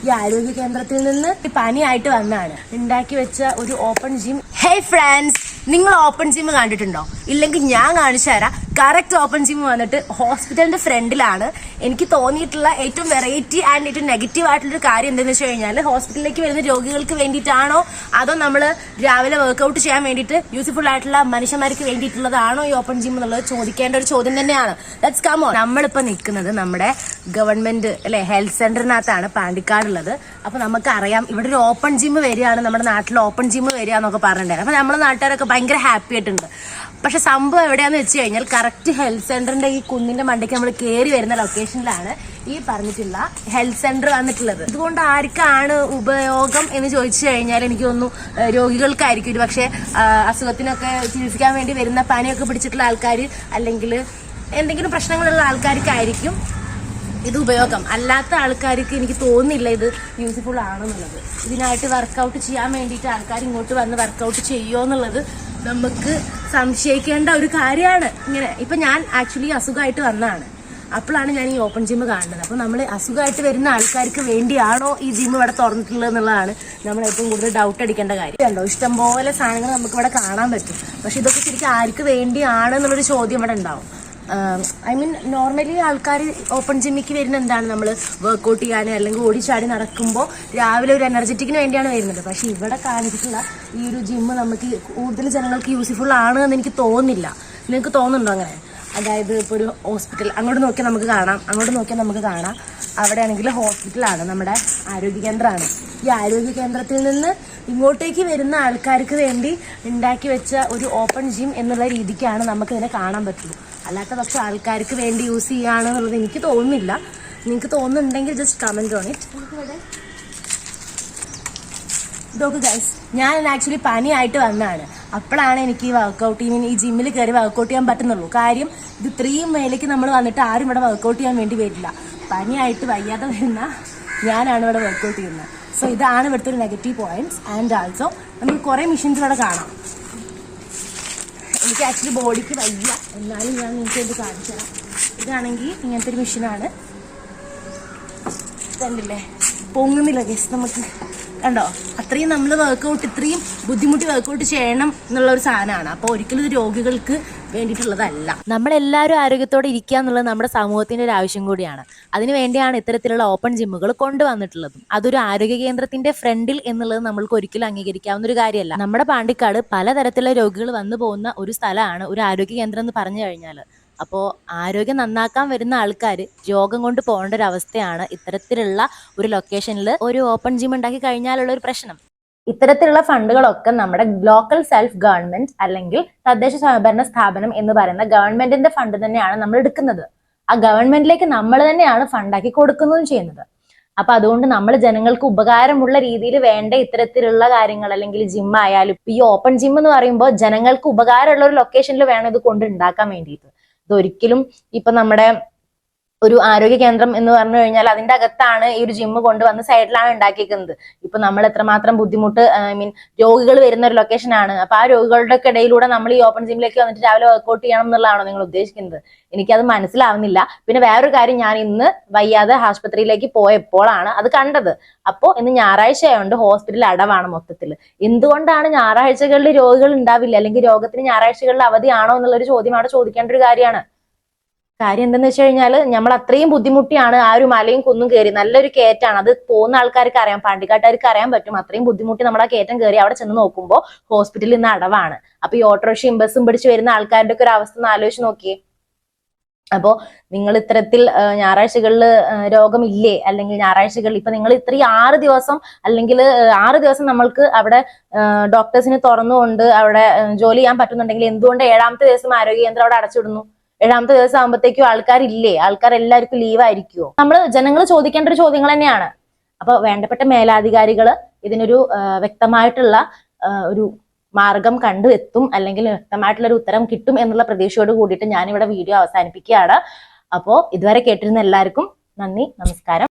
ഈ ആരോഗ്യ കേന്ദ്രത്തിൽ നിന്ന് പനിയായിട്ട് വന്നാണ് ഉണ്ടാക്കി വെച്ച ഒരു ഓപ്പൺ ജിം. ഹേ ഫ്രണ്ട്സ്, നിങ്ങൾ ഓപ്പൺ ജിം കണ്ടിട്ടുണ്ടോ? ഇല്ലെങ്കിൽ ഞാൻ കാണിച്ചു തരാം. കറക്റ്റ് ഓപ്പൺ ജിം വന്നിട്ട് ഹോസ്പിറ്റലിന്റെ ഫ്രണ്ടിലാണ്. എനിക്ക് തോന്നിയിട്ടുള്ള ഏറ്റവും വെറൈറ്റി ആൻഡ് ഏറ്റവും നെഗറ്റീവ് ആയിട്ടുള്ളൊരു കാര്യം എന്താണെന്ന് വെച്ച് കഴിഞ്ഞാൽ, ഹോസ്പിറ്റലിലേക്ക് വരുന്ന രോഗികൾക്ക് വേണ്ടിയിട്ടാണോ അതോ നമ്മൾ രാവിലെ വർക്ക്ഔട്ട് ചെയ്യാൻ വേണ്ടിയിട്ട് യൂസ്ഫുൾ ആയിട്ടുള്ള മനുഷ്യന്മാർക്ക് വേണ്ടിയിട്ടുള്ളതാണോ ഈ ഓപ്പൺ ജിം എന്നുള്ളത് ചോദിക്കേണ്ട ഒരു ചോദ്യം തന്നെയാണ്. Let's come on. നമ്മളിപ്പോൾ നിൽക്കുന്നത് നമ്മുടെ ഗവൺമെന്റ് അല്ലെ ഹെൽത്ത് സെന്ററിനകത്താണ്, പാണ്ടിക്കാടുള്ളത്. അപ്പൊ നമുക്കറിയാം ഇവിടെ ഒരു ഓപ്പൺ ജിം വരികയാണ്, നമ്മുടെ നാട്ടിൽ ഓപ്പൺ ജിം വരിക എന്നൊക്കെ പറഞ്ഞിട്ടുണ്ടായിരുന്നു. അപ്പൊ നമ്മുടെ നാട്ടുകാരൊക്കെ ഭയങ്കര ഹാപ്പി ആയിട്ടുണ്ട്. പക്ഷെ സംഭവം എവിടെയാന്ന് വെച്ച് കഴിഞ്ഞാൽ കറക്റ്റ് ഹെൽത്ത് സെന്ററിന്റെ ഈ കുന്നിന്റെ മണ്ടയ്ക്ക് നമ്മൾ കയറി വരുന്ന ലൊക്കേഷനിലാണ് ഈ പറഞ്ഞിട്ടുള്ള ഹെൽത്ത് സെന്റർ വന്നിട്ടുള്ളത്. ഇതുകൊണ്ട് ആർക്കാണ് ഉപയോഗം എന്ന് ചോദിച്ചു കഴിഞ്ഞാൽ എനിക്ക് തോന്നുന്നു രോഗികൾക്കായിരിക്കും. ഒരു പക്ഷെ അസുഖത്തിനൊക്കെ ചികിത്സിക്കാൻ വേണ്ടി വരുന്ന പനിയൊക്കെ പിടിച്ചിട്ടുള്ള ആൾക്കാർ അല്ലെങ്കിൽ എന്തെങ്കിലും പ്രശ്നങ്ങളുള്ള ആൾക്കാർക്കായിരിക്കും ഇത് ഉപയോഗം. അല്ലാത്ത ആൾക്കാർക്ക് എനിക്ക് തോന്നുന്നില്ല ഇത് യൂസ്ഫുൾ ആണെന്നുള്ളത്. ഇതിനായിട്ട് വർക്കൗട്ട് ചെയ്യാൻ വേണ്ടിയിട്ട് ആൾക്കാർ ഇങ്ങോട്ട് വന്ന് വർക്കൗട്ട് ചെയ്യുമോ എന്നുള്ളത് നമുക്ക് സംശയിക്കേണ്ട ഒരു കാര്യമാണ്. ഇങ്ങനെ ഇപ്പൊ ഞാൻ ആക്ച്വലി അസുഖമായിട്ട് വന്നതാണ്, അപ്പോഴാണ് ഞാൻ ഈ ഓപ്പൺ ജിം കാണുന്നത്. അപ്പൊ നമ്മൾ അസുഖമായിട്ട് വരുന്ന ആൾക്കാർക്ക് വേണ്ടിയാണോ ഈ ജിം ഇവിടെ തുറന്നിട്ടുള്ളത് എന്നുള്ളതാണ് നമ്മൾ ഏറ്റവും കൂടുതൽ ഡൗട്ട് അടിക്കേണ്ട കാര്യം. ഉണ്ടോ ഇഷ്ടംപോലെ സാധനങ്ങൾ നമുക്ക് ഇവിടെ കാണാൻ പറ്റും, പക്ഷെ ഇതൊക്കെ ശരിക്കും ആർക്ക് വേണ്ടിയാണ് എന്നുള്ളൊരു ചോദ്യം ഇവിടെ ഉണ്ടാവും. ഐ മീൻ നോർമലി ആൾക്കാർ ഓപ്പൺ ജിമ്മിക്ക് വരുന്ന എന്താണ്, നമ്മൾ വർക്കൗട്ട് ചെയ്യാൻ അല്ലെങ്കിൽ ഓടിച്ചാടി നടക്കുമ്പോൾ രാവിലെ ഒരു എനർജറ്റിക്കിന് വേണ്ടിയാണ് വരുന്നത്. പക്ഷെ ഇവിടെ കാണിച്ചിട്ടുള്ള ഈ ഒരു ജിമ്മ് നമുക്ക് കൂടുതൽ ജനങ്ങൾക്ക് യൂസ്ഫുൾ ആണ് എന്ന് എനിക്ക് തോന്നുന്നില്ല. നിങ്ങൾക്ക് തോന്നുന്നുണ്ടോ അങ്ങനെ? അതായത് ഇപ്പോൾ ഒരു ഹോസ്പിറ്റൽ അങ്ങോട്ട് നോക്കിയാൽ നമുക്ക് കാണാം, അങ്ങോട്ട് നോക്കിയാൽ നമുക്ക് കാണാം. അവിടെ ആണെങ്കിൽ ഹോസ്പിറ്റലാണ്, നമ്മുടെ ആരോഗ്യ കേന്ദ്രമാണ്. ഈ ആരോഗ്യ കേന്ദ്രത്തിൽ നിന്ന് ഇങ്ങോട്ടേക്ക് വരുന്ന ആൾക്കാർക്ക് വേണ്ടി ഉണ്ടാക്കി വെച്ച ഒരു ഓപ്പൺ ജിം എന്നുള്ള രീതിക്കാണ് നമുക്കിതിനെ കാണാൻ പറ്റുള്ളൂ. അല്ലാത്ത പക്ഷെ ആൾക്കാർക്ക് വേണ്ടി യൂസ് ചെയ്യുകയാണെന്നുള്ളത് എനിക്ക് തോന്നുന്നില്ല. നിങ്ങൾക്ക് തോന്നുന്നുണ്ടെങ്കിൽ ജസ്റ്റ് കമന്റ് ഓൺ ഇറ്റ്. ഇതൊക്കെ ഗൈസ്, ഞാൻ ആക്ച്വലി പനിയായിട്ട് വന്നതാണ്. അപ്പോഴാണ് എനിക്ക് ഈ വർക്കൗട്ട് ഈ ജിമ്മിൽ കയറി വർക്കൗട്ട് ചെയ്യാൻ പറ്റുന്നുള്ളൂ. കാര്യം ഇത് ഇത്രയും മേലേക്ക് നമ്മൾ വന്നിട്ട് ആരും ഇവിടെ വർക്കൗട്ട് ചെയ്യാൻ വേണ്ടി വരില്ല. പനിയായിട്ട് വയ്യാതെ വരുന്ന ഞാനാണ് ഇവിടെ വർക്കൗട്ട് ചെയ്യുന്നത്. സോ ഇതാണ് ഇവിടുത്തെ ഒരു നെഗറ്റീവ് പോയിന്റ്സ്. ആൻഡ് ആൾസോ നമുക്ക് കുറേ മെഷീൻസ് ഇവിടെ കാണാം. എനിക്ക് ആക്ച്വലി ബോഡിക്ക് വയ്യ, എന്നാലും ഞാൻ നിങ്ങൾക്ക് ഇത് കാണിച്ചു തരാം. ഇതാണെങ്കിൽ ഇങ്ങനത്തെ ഒരു മെഷീനാണ്. കണ്ടില്ലേ, പൊങ്ങുന്നില്ല ഗസ്, നമുക്ക് കണ്ടോ? അത്രയും നമ്മൾ വർക്കൗട്ട് ഇത്രയും ബുദ്ധിമുട്ടി വർക്കൗട്ട് ചെയ്യണം എന്നുള്ള ഒരു സാധനമാണ്. അപ്പോൾ ഒരിക്കലും ഇത് രോഗികൾക്ക് വേണ്ടിയിട്ടുള്ളതല്ല. നമ്മളെല്ലാവരും ആരോഗ്യത്തോടെ ഇരിക്കുക എന്നുള്ളത് നമ്മുടെ സമൂഹത്തിന്റെ ഒരു ആവശ്യം കൂടിയാണ്. അതിനുവേണ്ടിയാണ് ഇത്തരത്തിലുള്ള ഓപ്പൺ ജിമ്മുകൾ കൊണ്ടുവന്നിട്ടുള്ളതും. അതൊരു ആരോഗ്യ കേന്ദ്രത്തിന്റെ ഫ്രണ്ടിൽ എന്നുള്ളത് നമ്മൾക്ക് ഒരിക്കലും അംഗീകരിക്കാവുന്ന ഒരു കാര്യമല്ല. നമ്മുടെ പാണ്ടിക്കാട് പലതരത്തിലുള്ള രോഗികൾ വന്നു പോകുന്ന ഒരു സ്ഥലമാണ് ഒരു ആരോഗ്യ കേന്ദ്രം എന്ന് പറഞ്ഞു കഴിഞ്ഞാൽ. അപ്പോൾ ആരോഗ്യം നന്നാക്കാൻ വരുന്ന ആൾക്കാർ രോഗം കൊണ്ട് പോകേണ്ട ഒരു അവസ്ഥയാണ് ഇത്തരത്തിലുള്ള ഒരു ലൊക്കേഷനിൽ ഒരു ഓപ്പൺ ജിം ഉണ്ടാക്കി കഴിഞ്ഞാലുള്ള ഒരു പ്രശ്നം. ഇത്തരത്തിലുള്ള ഫണ്ടുകളൊക്കെ നമ്മുടെ ലോക്കൽ സെൽഫ് ഗവൺമെന്റ് അല്ലെങ്കിൽ തദ്ദേശ സ്വയംഭരണ സ്ഥാപനം എന്ന് പറയുന്ന ഗവൺമെന്റിന്റെ ഫണ്ട് തന്നെയാണ് നമ്മൾ എടുക്കുന്നത്. ആ ഗവൺമെന്റിലേക്ക് നമ്മൾ തന്നെയാണ് ഫണ്ടാക്കി കൊടുക്കുന്നതും ചെയ്യുന്നത്. അപ്പൊ അതുകൊണ്ട് നമ്മൾ ജനങ്ങൾക്ക് ഉപകാരമുള്ള രീതിയിൽ വേണ്ട ഇത്തരത്തിലുള്ള കാര്യങ്ങൾ, അല്ലെങ്കിൽ ജിം ആയാലും ഈ ഓപ്പൺ ജിം എന്ന് പറയുമ്പോൾ ജനങ്ങൾക്ക് ഉപകാരമുള്ള ഒരു ലൊക്കേഷനിൽ വേണം ഇത് കൊണ്ട് ഉണ്ടാക്കാൻ വേണ്ടിയിട്ട്. ഇതൊരിക്കലും ഇപ്പൊ നമ്മുടെ ഒരു ആരോഗ്യ കേന്ദ്രം എന്ന് പറഞ്ഞു കഴിഞ്ഞാൽ അതിന്റെ അകത്താണ് ഈ ഒരു ജിമ്മ് കൊണ്ടുവന്ന് സൈഡിലാണ് ഉണ്ടാക്കിയിരിക്കുന്നത്. ഇപ്പൊ നമ്മൾ എത്രമാത്രം ബുദ്ധിമുട്ട്, ഐ മീൻ രോഗികൾ വരുന്ന ഒരു ലൊക്കേഷൻ ആണ്. അപ്പൊ ആ രോഗികളുടെ ഇടയിലൂടെ നമ്മൾ ഈ ഓപ്പൺ ജിമ്മിലേക്ക് വന്നിട്ട് രാവിലെ വർക്കൗട്ട് ചെയ്യണം എന്നുള്ളതാണോ നിങ്ങൾ ഉദ്ദേശിക്കുന്നത്? എനിക്കത് മനസ്സിലാവുന്നില്ല. പിന്നെ വേറൊരു കാര്യം, ഞാൻ ഇന്ന് വയ്യാതെ ആശുപത്രിയിലേക്ക് പോയപ്പോഴാണ് അത് കണ്ടത്. അപ്പോൾ ഇന്ന് ഞായറാഴ്ച ആയതുകൊണ്ട് ഹോസ്പിറ്റൽ അടവാണ് മൊത്തത്തിൽ. എന്തുകൊണ്ടാണ് ഞായറാഴ്ചകളിൽ രോഗികൾ ഉണ്ടാവില്ല, അല്ലെങ്കിൽ രോഗത്തിന് ഞായറാഴ്ചകളിൽ അവധിയാണോ എന്നുള്ളൊരു ചോദ്യം അവിടെ ചോദിക്കേണ്ട ഒരു കാര്യമാണ്. കാര്യം എന്തെന്ന് വെച്ച് കഴിഞ്ഞാൽ നമ്മൾ അത്രയും ബുദ്ധിമുട്ടിയാണ് ആ ഒരു മലയും കുന്നും കയറി. നല്ലൊരു കയറ്റാണ്, അത് പോകുന്ന ആൾക്കാർക്ക് അറിയാം, പാണ്ടിക്കാട്ടുകാർക്ക് അറിയാൻ പറ്റും. അത്രയും ബുദ്ധിമുട്ടി നമ്മൾ ആ കയറ്റം കയറി അവിടെ ചെന്ന് നോക്കുമ്പോൾ ഹോസ്പിറ്റലിൽ ഇന്ന് അടവാണ്. അപ്പൊ ഈ ഓട്ടോറിക്ഷയും ബസ്സും പിടിച്ച് വരുന്ന ആൾക്കാരുടെ ഒക്കെ ഒരു അവസ്ഥ ഒന്ന് ആലോചിച്ച് നോക്കിയേ. അപ്പോ നിങ്ങൾ ഇത്തരത്തിൽ ഞായറാഴ്ചകളിൽ രോഗമില്ലേ, അല്ലെങ്കിൽ ഞായറാഴ്ചകളിൽ ഇപ്പൊ നിങ്ങൾ ഇത്രയും 6 ദിവസം അല്ലെങ്കിൽ 6 ദിവസം നമ്മൾക്ക് അവിടെ ഡോക്ടേഴ്സിന് തുറന്നുകൊണ്ട് അവിടെ ജോലി ചെയ്യാൻ പറ്റുന്നുണ്ടെങ്കിൽ എന്തുകൊണ്ട് 7ാമത്തെ ദിവസം ആരോഗ്യ കേന്ദ്രം അവിടെ അടച്ചിടുന്നു? 7ാമത്തെ ദിവസം ആകുമ്പോഴത്തേക്കും ആൾക്കാരില്ലേ? ആൾക്കാർ എല്ലാവർക്കും ലീവ് ആയിരിക്കുമോ? നമ്മൾ ജനങ്ങൾ ചോദിക്കേണ്ട ഒരു ചോദ്യങ്ങൾ തന്നെയാണ്. അപ്പൊ വേണ്ടപ്പെട്ട മേലാധികാരികൾ ഇതിനൊരു വ്യക്തമായിട്ടുള്ള ഒരു മാർഗം കണ്ടെത്തും, അല്ലെങ്കിൽ വ്യക്തമായിട്ടുള്ള ഒരു ഉത്തരം കിട്ടും എന്നുള്ള പ്രതീക്ഷയോട് കൂടിയിട്ട് ഞാനിവിടെ വീഡിയോ അവസാനിപ്പിക്കുകയാണ്. അപ്പോൾ ഇതുവരെ കേട്ടിരുന്ന എല്ലാവർക്കും നന്ദി, നമസ്കാരം.